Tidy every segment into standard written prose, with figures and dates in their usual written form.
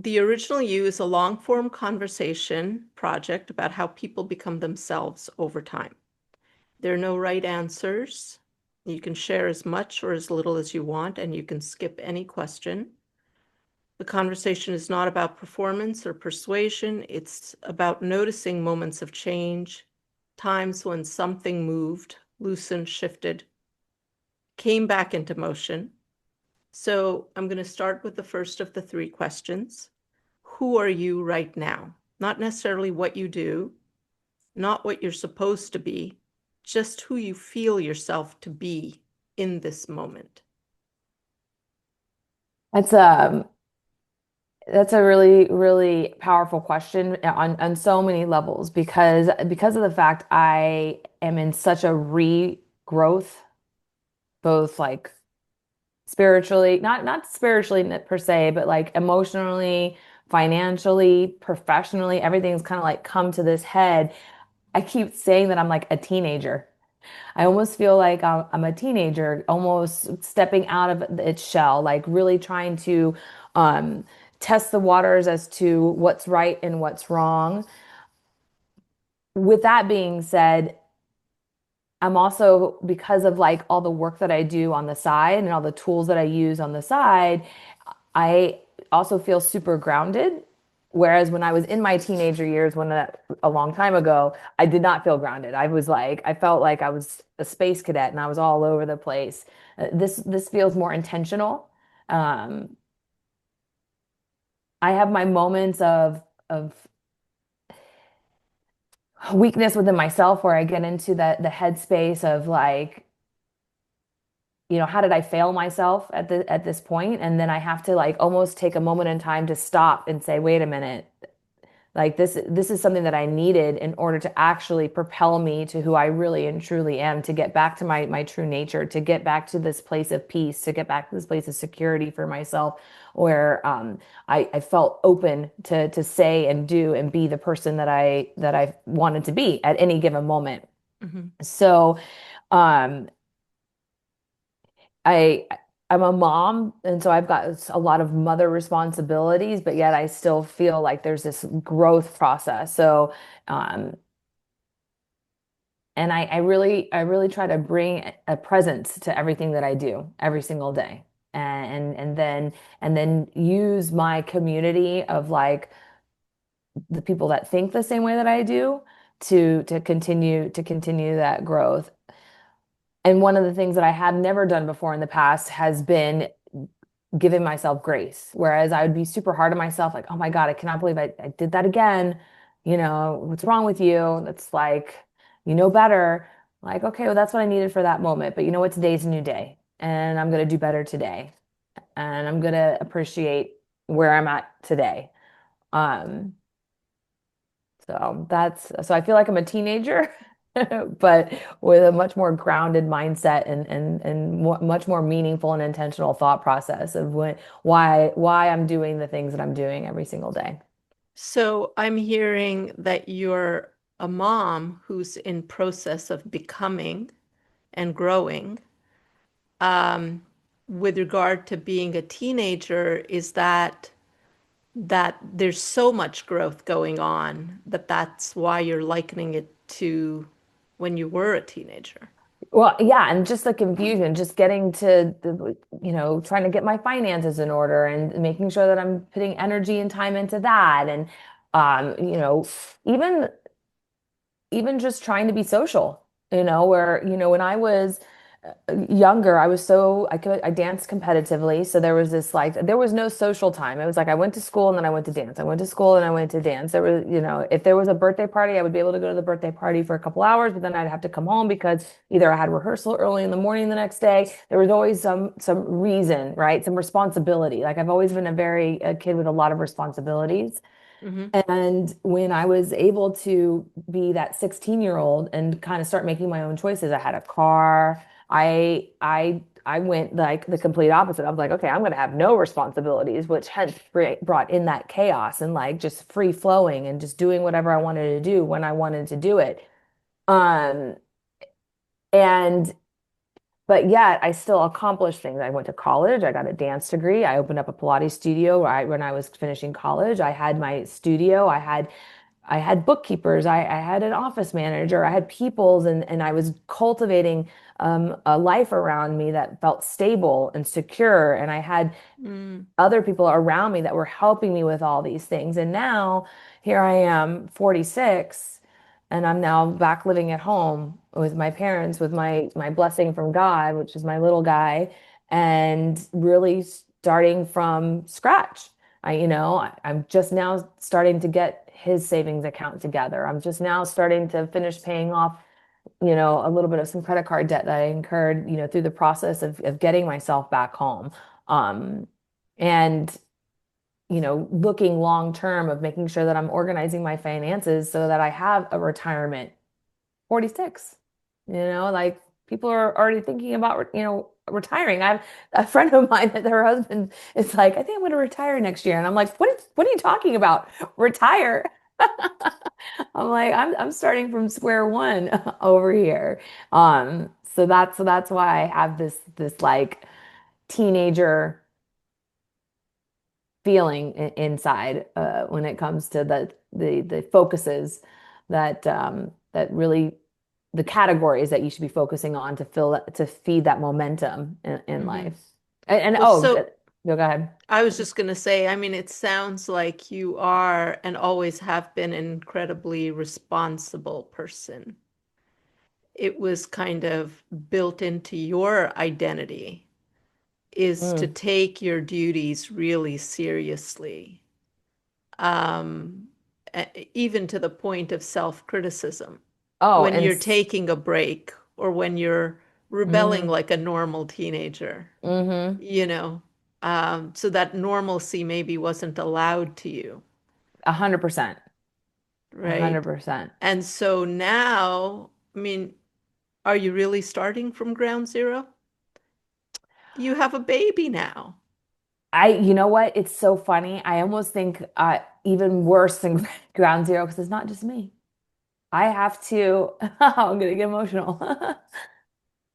The Original You is a long-form conversation project about how people become themselves over time. There are no right answers. You can share as much or as little as you want, and you can skip any question. The conversation is not about performance or persuasion. It's about noticing moments of change, times when something moved, loosened, shifted, came back into motion. So I'm going to start with the first of the three questions. Who are you right now? Not necessarily what you do, not what you're supposed to be, just who you feel yourself to be in this moment. That's um that's a really, really powerful question on so many levels because of the fact I am in such a regrowth, both like spiritually, not spiritually per se, but like emotionally, financially, professionally, everything's kind of like come to this head. I keep saying that I'm like a teenager. I almost feel like I'm a teenager, almost stepping out of its shell, like really trying to um, test the waters as to what's right and what's wrong. With that being said, I'm also, because of like all the work that I do on the side and all the tools that I use on the side, I also feel super grounded. Whereas when I was in my teenager years, a long time ago, I did not feel grounded. I felt like I was a space cadet and I was all over the place. This feels more intentional. Um, I have my moments of weakness within myself where I get into the headspace of like, how did I fail myself at this point? And then I have to like almost take a moment in time to stop and say, wait a minute, like this is something that I needed in order to actually propel me to who I really and truly am, to get back to my true nature, to get back to this place of peace, to get back to this place of security for myself, where I felt open to say and do and be the person that I wanted to be at any given moment. Mhm. So um, I I'm a mom, and so I've got a lot of mother responsibilities, but yet I still feel like there's this growth process. So, um, and I really try to bring a presence to everything that I do every single day, and then use my community of like the people that think the same way that I do to continue that growth. And one of the things that I have never done before in the past has been giving myself grace. Whereas I would be super hard on myself, like, oh my God, I cannot believe I did that again. What's wrong with you? That's like, you know better. Like, okay, well, that's what I needed for that moment. But you know what? Today's a new day, and I'm going to do better today. And I'm going to appreciate where I'm at today. Um, so I feel like I'm a teenager, but with a much more grounded mindset and much more meaningful and intentional thought process of why I'm doing the things that I'm doing every single day. So I'm hearing that you're a mom who's in process of becoming and growing. Um, with regard to being a teenager, is that there's so much growth going on that that's why you're likening it to when you were a teenager? Well, yeah, and just the confusion, just getting to trying to get my finances in order and making sure that I'm putting energy and time into that. And um, you know, even even just trying to be social, where, when I was younger, I danced competitively. So there was no social time. It was like I went to school and then I went to dance. I went to school and I went to dance. There was, if there was a birthday party, I would be able to go to the birthday party for a couple hours, but then I'd have to come home because either I had rehearsal early in the morning the next day. There was always some reason, right? Some responsibility. Like I've always been a kid with a lot of responsibilities. Hmm. And when I was able to be that 16-year-old and kind of start making my own choices, I had a car. I went like the complete opposite. I was like, okay, I'm going to have no responsibilities, which hence brought in that chaos and like just free flowing and just doing whatever I wanted to do when I wanted to do it. Um, and but yet I still accomplished things. I went to college, I got a dance degree, I opened up a Pilates studio when I was finishing college. I had my studio, I had bookkeepers, I had an office manager, I had peoples, and I was cultivating a life around me that felt stable and secure. And I had Mm, other people around me that were helping me with all these things. And now here I am, 46, and I'm now back living at home with my parents, with my blessing from God, which is my little guy, and really starting from scratch. I'm just now starting to get his savings account together. I'm just now starting to finish paying off, a little bit of some credit card debt that I incurred, through the process of getting myself back home. Um, and, looking long term of making sure that I'm organizing my finances so that I have a retirement 46. Like people are already thinking about, retiring. I have a friend of mine that her husband is like, I think I'm going to retire next year. And I'm like, what are you talking about? Retire? I'm like, I'm starting from square one over here. So that's why I have this like teenager feeling inside when it comes to the focuses that really the categories that you should be focusing on to to feed that momentum in hmm. life. And Well, oh, so no, go ahead. I was just going to say, I mean, it sounds like you are and always have been an incredibly responsible person. It was kind of built into your identity is to Mm. take your duties really seriously, um, even to the point of self-criticism. Oh, When you're taking a break or when you're rebelling mm-hmm, like a normal teenager, mm-hmm, you know, so that normalcy maybe wasn't allowed to you, 100%, a hundred right? percent. And so now, I mean, are you really starting from ground zero? You have a baby now. You know what? It's so funny. I almost think even worse than ground zero because it's not just me. I have to, I'm gonna get emotional.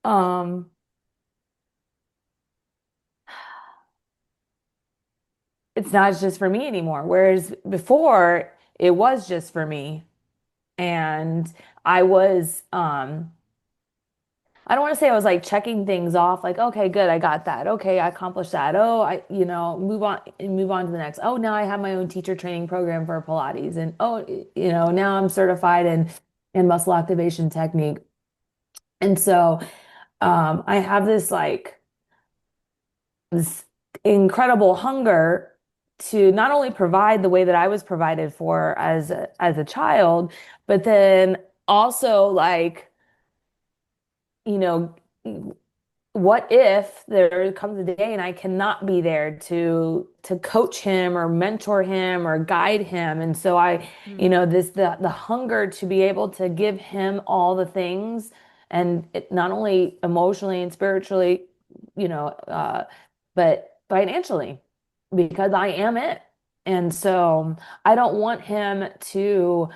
Um, it's not just for me anymore. Whereas before it was just for me. And I was, I don't want to say I was like checking things off, like, okay, good, I got that. Okay, I accomplished that. Oh, move on to the next. Oh, now I have my own teacher training program for Pilates. And oh, now I'm certified in muscle activation technique. And so I have this incredible hunger to not only provide the way that I was provided for as a child, but then also like, you know, what if there comes a day and I cannot be there to coach him or mentor him or guide him? And so Mm, the hunger to be able to give him all the things and not only emotionally and spiritually, but financially because I am it. And so I don't want him to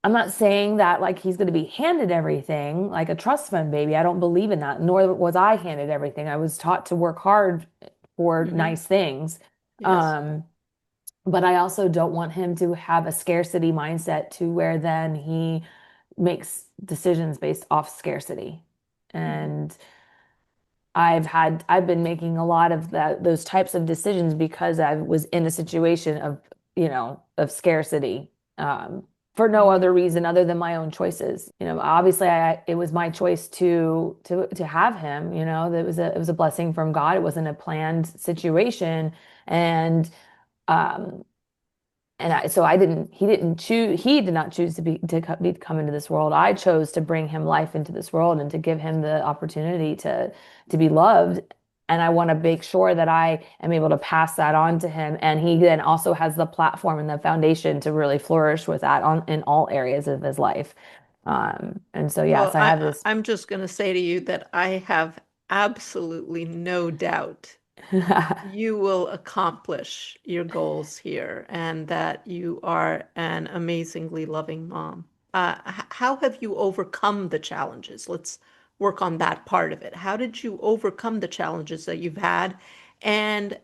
I'm not saying that like he's going to be handed everything like a trust fund baby. I don't believe in that, nor was I handed everything. I was taught to work hard for hmm. nice things. Yes. Um, but I also don't want him to have a scarcity mindset to where then he makes decisions based off scarcity. Hmm. And I've been making a lot of those types of decisions because I was in a situation of scarcity, for no Hmm. other reason other than my own choices. Obviously it was my choice to have him, it was a blessing from God. It wasn't a planned situation. And, um, so he did not choose to come into this world. I chose to bring him life into this world and to give him the opportunity to be loved. And I want to make sure that I am able to pass that on to him. And he then also has the platform and the foundation to really flourish with that in all areas of his life. And so, yes, Well, I have this. I'm just going to say to you that I have absolutely no doubt you will accomplish your goals here and that you are an amazingly loving mom. How have you overcome the challenges? Let's work on that part of it? How did you overcome the challenges that you've had? And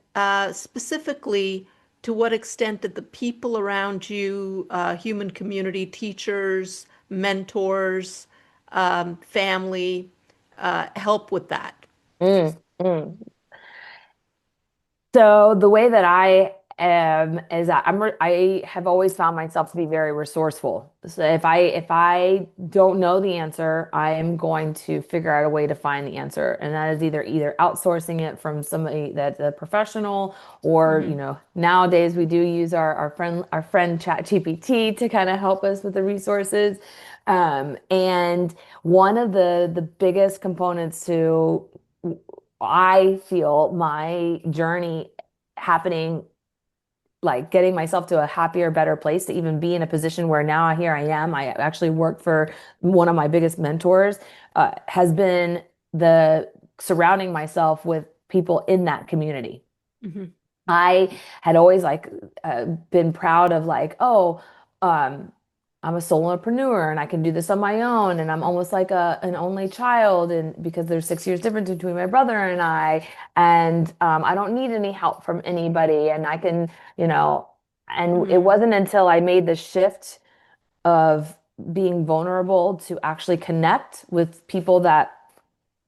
specifically, to what extent did the people around you, human community, teachers, mentors, family, help with that? Mm, mm. So the way that I am is that I have always found myself to be very resourceful. So if I don't know the answer, I am going to figure out a way to find the answer. And that is either outsourcing it from somebody that's a professional, or Hmm. nowadays we do use our friend ChatGPT to kind of help us with the resources. And one of the biggest components to I feel my journey happening, like getting myself to a happier, better place to even be in a position where now here I am. I actually work for one of my biggest mentors, has been the surrounding myself with people in that community. Hmm. I had always been proud of um, I'm a solopreneur and I can do this on my own, and I'm almost like an only child, and because there's 6 years difference between my brother and I don't need any help from anybody, and I can, you know, and it Hmm. wasn't until I made the shift of being vulnerable to actually connect with people that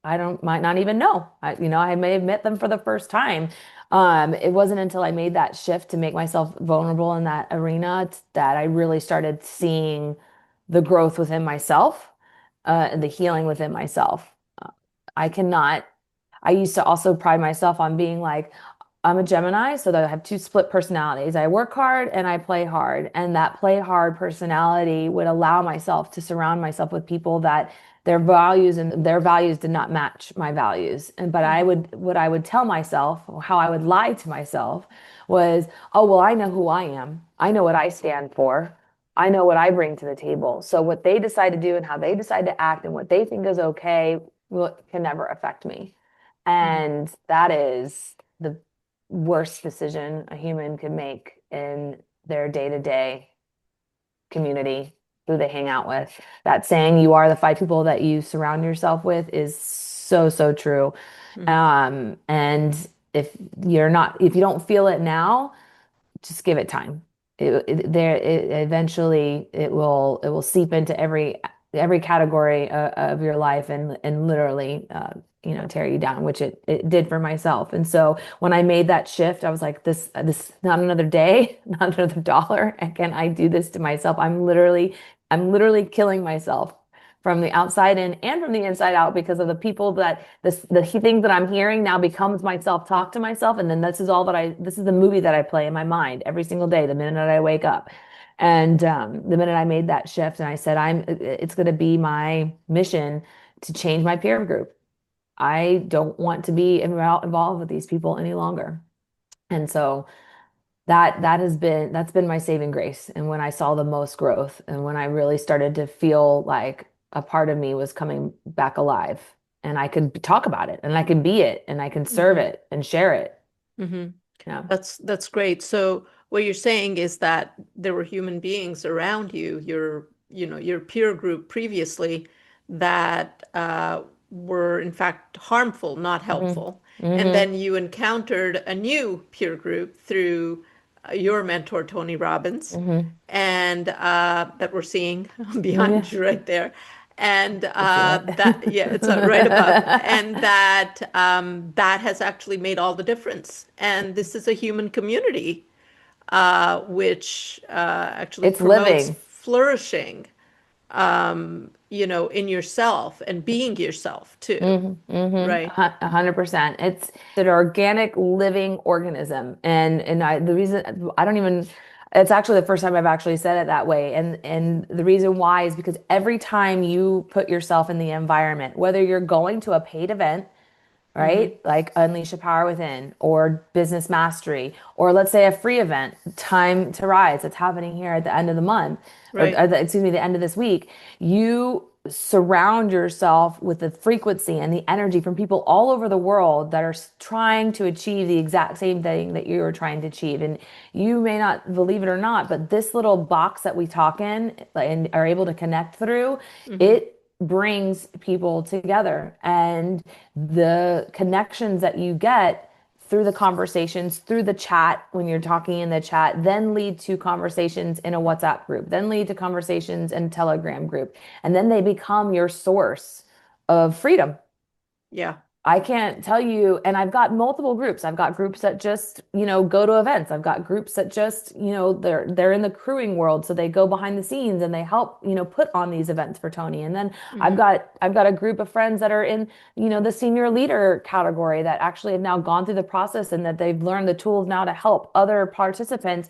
I don't might not even know. I may have met them for the first time. It wasn't until I made that shift to make myself vulnerable in that arena that I really started seeing the growth within myself, and the healing within myself. Uh, I cannot I used to also pride myself on being like, I'm a Gemini, so that I have two split personalities. I work hard and I play hard. And that play hard personality would allow myself to surround myself with people that their values did not match my values. And but I Hmm. would what I would tell myself, or how I would lie to myself was, oh, well, I know who I am. I know what I stand for. I know what I bring to the table. So what they decide to do and how they decide to act and what they think is okay can never affect me. Hmm. And that is the worst decision a human could make in their day-to-day community, who they hang out with. That saying, you are the five people that you surround yourself with, is so, so true. Hmm. And if you don't feel it now, just give it time. Eventually it will seep into every category of your life, and literally tear you down, which it did for myself. And so when I made that shift, I was like, this not another day, not another dollar. And can I do this to myself? I'm literally killing myself from the outside in and from the inside out, because of the people that the things that I'm hearing now becomes my self-talk to myself. And then this is the movie that I play in my mind every single day, the minute I wake up. And the minute I made that shift and I said, it's going to be my mission to change my peer group. I don't want to be involved with these people any longer. And so that's been my saving grace. And when I saw the most growth, and when I really started to feel like a part of me was coming back alive, and I could talk about it and I can be it and I can serve Hmm. it and share it. Hmm. Yeah. That's great. So what you're saying is that there were human beings around you, your peer group previously, that were in fact harmful, not Hmm. helpful. And Hmm. then you encountered a new peer group through your mentor, Tony Robbins, Hmm. and that we're seeing Yeah. behind you right there. And You see it. yeah, it's right above, and that has actually made all the difference. And this is a human community, which actually It's promotes living. flourishing, in yourself and being yourself too, Mm-hmm. right? 100%. It's an organic living organism. And the reason I don't even, it's actually the first time I've actually said it that way. And the reason why is because every time you put yourself in the environment, whether you're going to a paid event, Mm-hmm. right? Like Unleash the Power Within, or Business Mastery, or let's say a free event, Time to Rise, that's happening here at the end of the month, Right. excuse me, the end of this week. You surround yourself with the frequency and the energy from people all over the world that are trying to achieve the exact same thing that you're trying to achieve. And you may not believe it or not, but this little box that we talk in and are able to connect through, Mm-hmm. it brings people together. And the connections that you get through the conversations, through the chat, when you're talking in the chat, then lead to conversations in a WhatsApp group, then lead to conversations in a Telegram group. And then they become your source of freedom. Yeah. I can't tell you, and I've got multiple groups. I've got groups that just, go to events. I've got groups that just, they're in the crewing world, so they go behind the scenes and they help, put on these events for Tony. And then Hmm. I've got a group of friends that are in, the senior leader category that actually have now gone through the process and that they've learned the tools now to help other participants,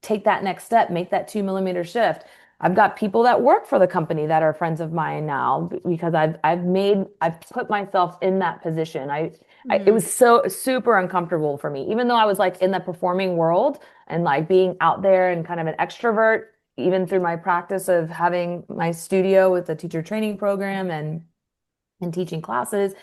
take that next step, make that 2 millimeter shift. I've got people that work for the company that are friends of mine now because I've put myself in that position. It Hmm. was so super uncomfortable for me, even though I was like in the performing world and like being out there and kind of an extrovert, even through my practice of having my studio with the teacher training program and teaching classes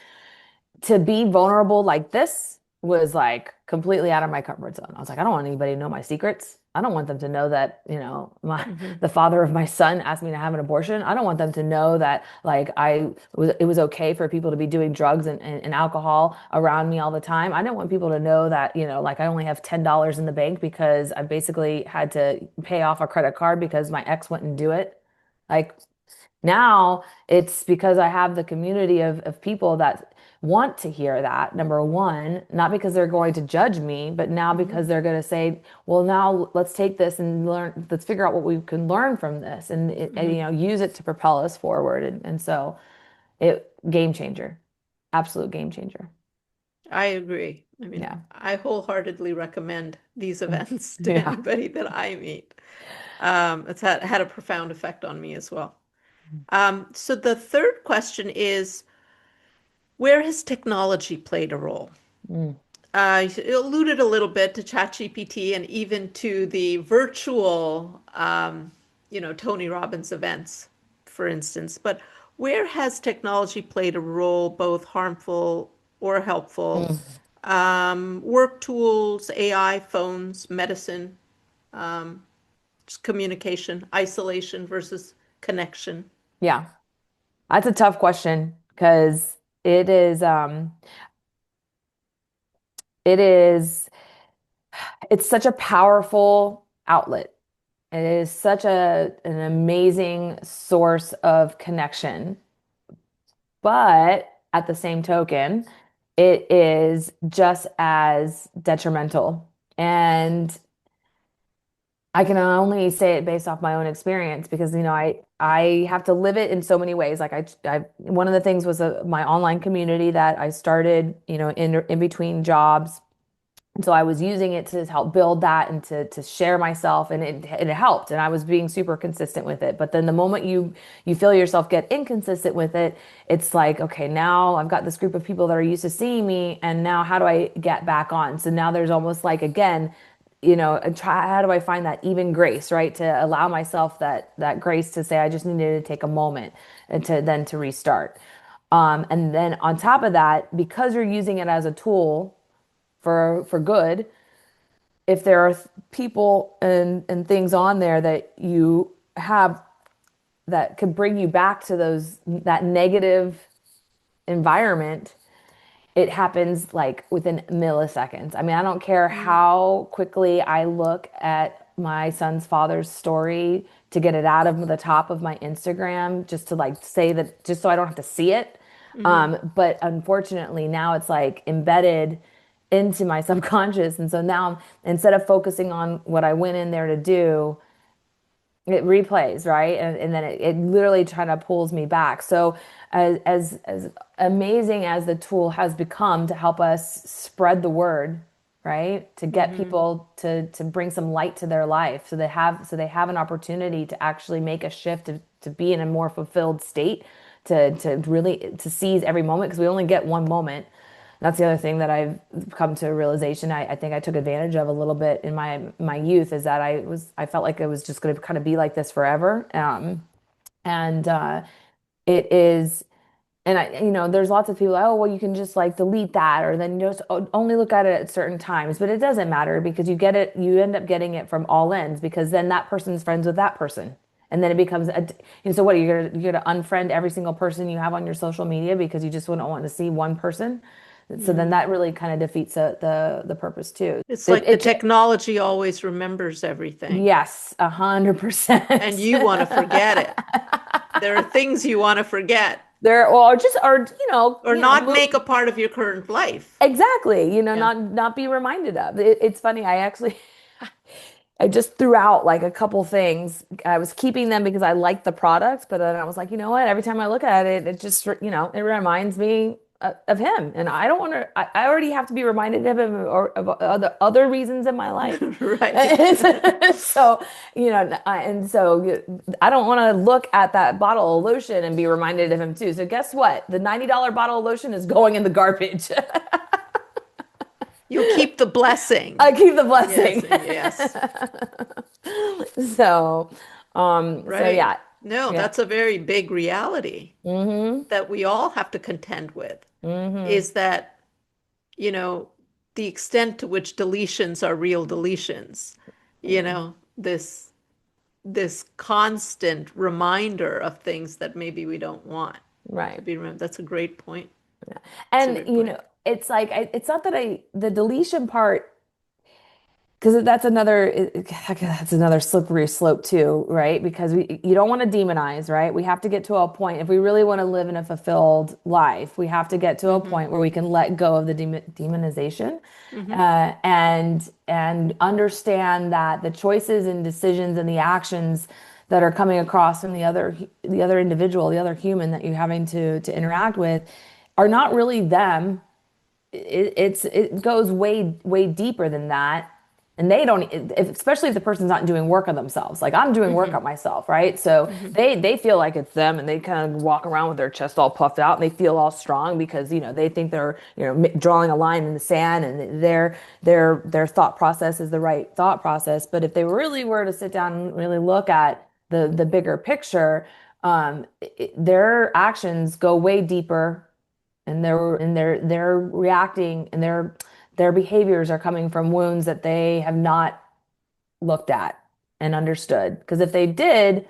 to be vulnerable like this was like completely out of my comfort zone. I was like, I don't want anybody to know my secrets. I don't want them to know that, Hmm. the father of my son asked me to have an abortion. I don't want them to know that like it was okay for people to be doing drugs and alcohol around me all the time. I didn't want people to know that, like I only have $10 in the bank because I basically had to pay off a credit card because my ex wouldn't do it. Like now it's because I have the community of people that want to hear that, number one, not because they're going to judge me, but now Hmm. because they're going to say, well, now let's take this and learn, let's figure out what we can learn from this and Hmm. use it to propel us forward. And so game changer, absolute game changer. I agree. I mean, Yeah. I wholeheartedly recommend these events to Yeah. anybody that I meet. It's had a profound effect on me as well. So the third question is, where has technology played a role? Mm, I alluded a little bit to ChatGPT and even to the virtual, Tony Robbins events, for instance. But where has technology played a role, both harmful or helpful? mm. Work tools, AI, phones, medicine, just communication, isolation versus connection. Yeah. That's a tough question because it is, it is, it's such a powerful outlet. It is such an amazing source of connection. But at the same token, it is just as detrimental. And I can only say it based off my own experience because, I have to live it in so many ways. Like one of the things was my online community that I started, in between jobs. And so I was using it to help build that and to share myself and it helped and I was being super consistent with it. But then the moment you feel yourself get inconsistent with it, it's like, okay, now I've got this group of people that are used to seeing me and now how do I get back on? So now there's almost like again, how do I find that even grace, right? To allow myself that grace to say I just needed to take a moment and to restart. And then on top of that, because you're using it as a tool for good, if there are people and things on there that you have that could bring you back to that negative environment, it happens like within milliseconds. I mean, I don't care Mm, how quickly I look at my son's father's story to get it out of the top of my Instagram, just to like say that, just so I don't have to see it. hmm. But unfortunately, now it's like embedded into my subconscious. And so now instead of focusing on what I went in there to do, it replays, right? And then it literally kind of pulls me back. So as amazing as the tool has become to help us spread the word, right? To get Hmm. people to bring some light to their life so they have an opportunity to actually make a shift to be in a more fulfilled state, to really to seize every moment because we only get one moment. That's the other thing that I've come to a realization I think I took advantage of a little bit in my youth is that I felt like it was just going to kind of be like this forever. And it is, and there's lots of people like, oh, well, you can just like delete that, or then you just only look at it at certain times. But it doesn't matter because you end up getting it from all ends because then that person's friends with that person. And then it becomes and so what, you're gonna unfriend every single person you have on your social media because you just wouldn't want to see one person. So then Mm. that really kind of defeats the purpose too. It's It, like the it cha- technology always remembers everything, yes, and 100%. you want to forget it. There are things you want to forget There, or just, or or not make a part of your current life. exactly, Yeah. not be reminded of. It's funny. I actually, I just threw out like a couple things. I was keeping them because I liked the products, but then I was like, you know what? Every time I look at it, it just, it reminds me of him, and I don't want to. I already have to be reminded of him or of other reasons in my life. Right. So, and so I don't want to look at that bottle of lotion and be reminded of him too. So guess what? The $90 bottle of lotion is going in the garbage. You'll keep the blessing. I keep the Yes, blessing. yes. So, so Right. yeah, No, yeah. that's a very big reality Mm-hmm. that we all have to contend with, Mm-hmm. is that, you know, the extent to which deletions are real deletions, Yeah. this constant reminder of things that maybe we don't want to Right. be remembered. That's a great point. That's a And great point. it's like it's not that the deletion part, because that's another slippery slope too, right? Because you don't want to demonize, right? We have to get to a point, if we really want to live in a fulfilled life, we have to get to a Mm-hmm. point where we can let go of the demonization, Mm-hmm. and understand that the choices and decisions and the actions that are coming across from the other individual, the other human that you're having to interact with, are not really them. It goes way deeper than that, and they don't, especially if the person's not doing work on themselves. Like I'm doing work Mm-hmm. on myself, right? So Mm-hmm. they feel like it's them, and they kind of walk around with their chest all puffed out, and they feel all strong because they think they're drawing a line in the sand, and their thought process is the right thought process. But if they really were to sit down and really look at the bigger picture, their actions go way deeper, and they're reacting, and their behaviors are coming from wounds that they have not looked at and understood. Because if they did,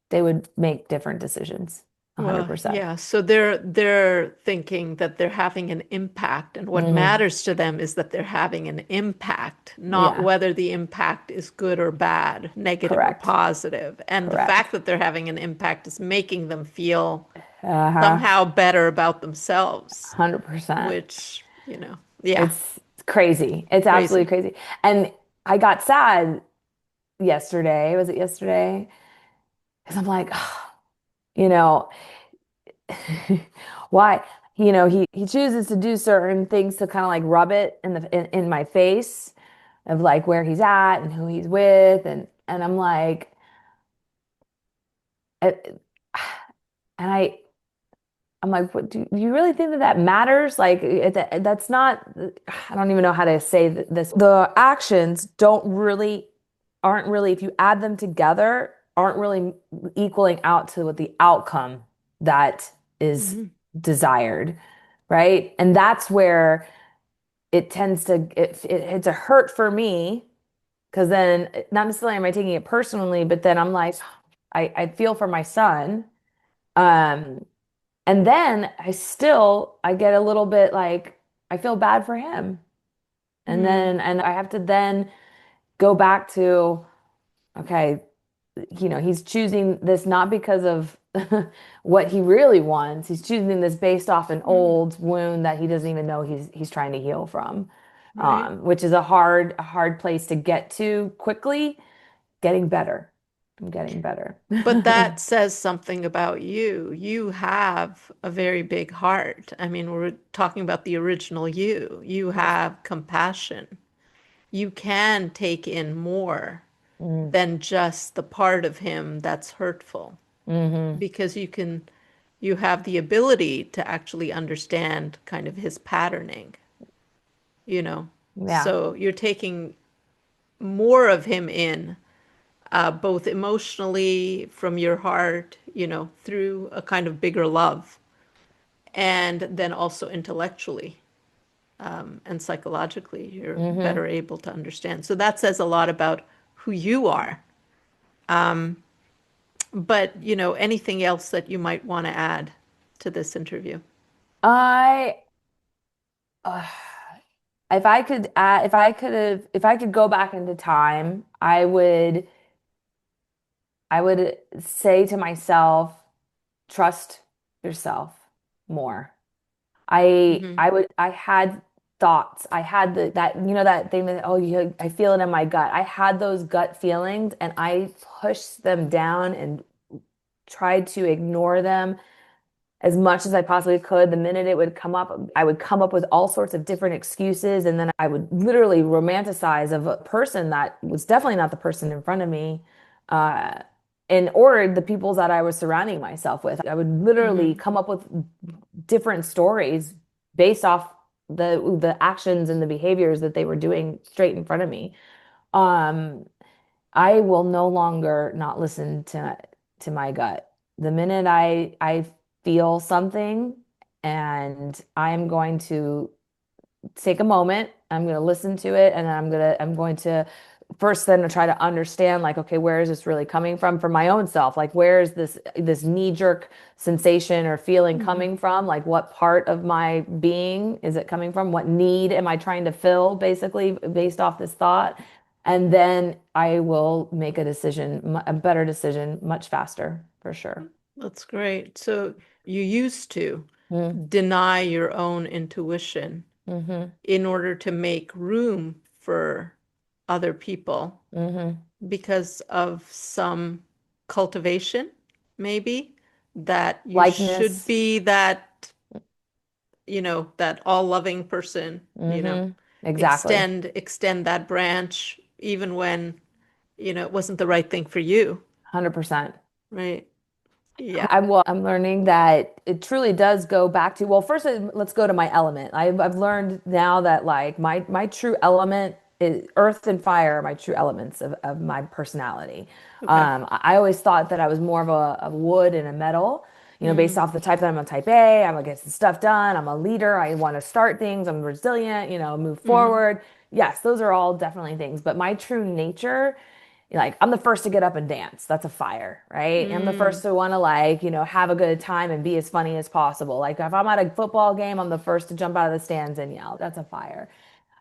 they would make different decisions. Well, 100%. yeah. So they're thinking that they're having an impact, and what Hmm. matters to them is that they're having an impact, not Yeah, whether the impact is good or bad, negative or correct. positive. And the fact Correct. that they're having an impact is making them feel Uh-huh. somehow better about themselves, 100%. which, yeah, It's crazy. It's absolutely crazy. crazy. And I got sad yesterday. Was it yesterday? Because I'm like, you know, why? He chooses to do certain things to kind of like rub it in my face of like where he's at and who he's with, and I'm like, and I I'm like, what, do you really think that matters? Like, that's not, I don't even know how to say this. The actions aren't really, if you add them together, aren't really equaling out to what the outcome that is Mhm. desired, right? And that's where it's a hurt for me, because then not necessarily am I taking it personally, but then I'm like, I feel for my son. Um, and then I get a little bit like I feel bad for him. Mm. And I have to then go back to, okay, he's choosing this not because of what he really wants. He's choosing this based off an Mm. old wound that he doesn't even know he's trying to heal from. Right. Which is a hard place to get to quickly. Getting better. I'm getting better. But that says something about you. You have a very big heart. I mean, we're talking about the original you. You have compassion. You can take in more Mm, than just the part of him that's hurtful, hmm. because you have the ability to actually understand kind of his patterning, you know. Yeah. So you're taking more of him in, both emotionally from your heart, through a kind of bigger love, and then also intellectually, and psychologically, you're Hmm. better able to understand. So that says a lot about who you are. But, anything else that you might want to add to this interview? I, uh, if I could go back into time, I would say to myself, trust yourself more. Hmm. I had thoughts. I had that thing that, oh, I feel it in my gut. I had those gut feelings and I pushed them down and tried to ignore them as much as I possibly could. The minute it would come up, I would come up with all sorts of different excuses, and then I would literally romanticize of a person that was definitely not the person in front of me, uh, and or the people that I was surrounding myself with. I would literally Hmm. come up with different stories based off the actions and the behaviors that they were doing straight in front of me. Um, I will no longer not listen to my gut. The minute I feel something and I'm going to take a moment, I'm going to listen to it and I'm going to first then try to understand like okay, where is this really coming from for my own self? Like where is this knee-jerk sensation or feeling Hmm. coming from? Like what part of my being is it coming from? What need am I trying to fill basically based off this thought? And then I will make a decision, a better decision much faster for sure. That's great. So you used to Mm, deny your own intuition hmm in order to make room for other people hmm because of some cultivation, maybe, that you should Likeness. be that, that all-loving person, Exactly. extend that branch even when, it wasn't the right thing for you, 100%. right? Yeah. I'm learning that it truly does go back to, well, first let's go to my element. I've learned now that like my true element is earth and fire are my true elements of my personality. Okay. I always thought that I was more of a wood and a metal, based Mm, off the type that I'm a type A, I'm gonna get stuff done, I'm a leader, I want to start things, I'm resilient, move mm, forward. Yes, those are all definitely things, but my true nature like I'm the first to get up and dance. That's a fire, right? I'm the first mm, to want to have a good time and be as funny as possible. Like if I'm at a football game, I'm the first to jump out of the stands and yell. That's a fire.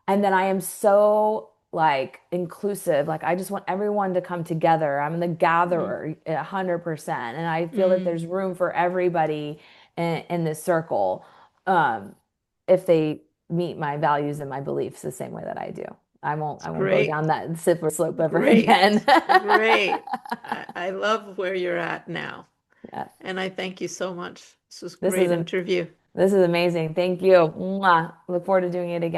And then I am so like inclusive. Like I just want everyone to come together. I'm the mm, gatherer 100%. And I feel that mm. there's room for everybody in this circle. If they meet my values and my beliefs the same way that I do. It's I won't go great. down that slippery slope ever again. Great. Great. I love where you're at now. Yeah. And I thank you so much. This was a This is great interview. this is amazing. Thank you. Mwah. Look forward to doing it again.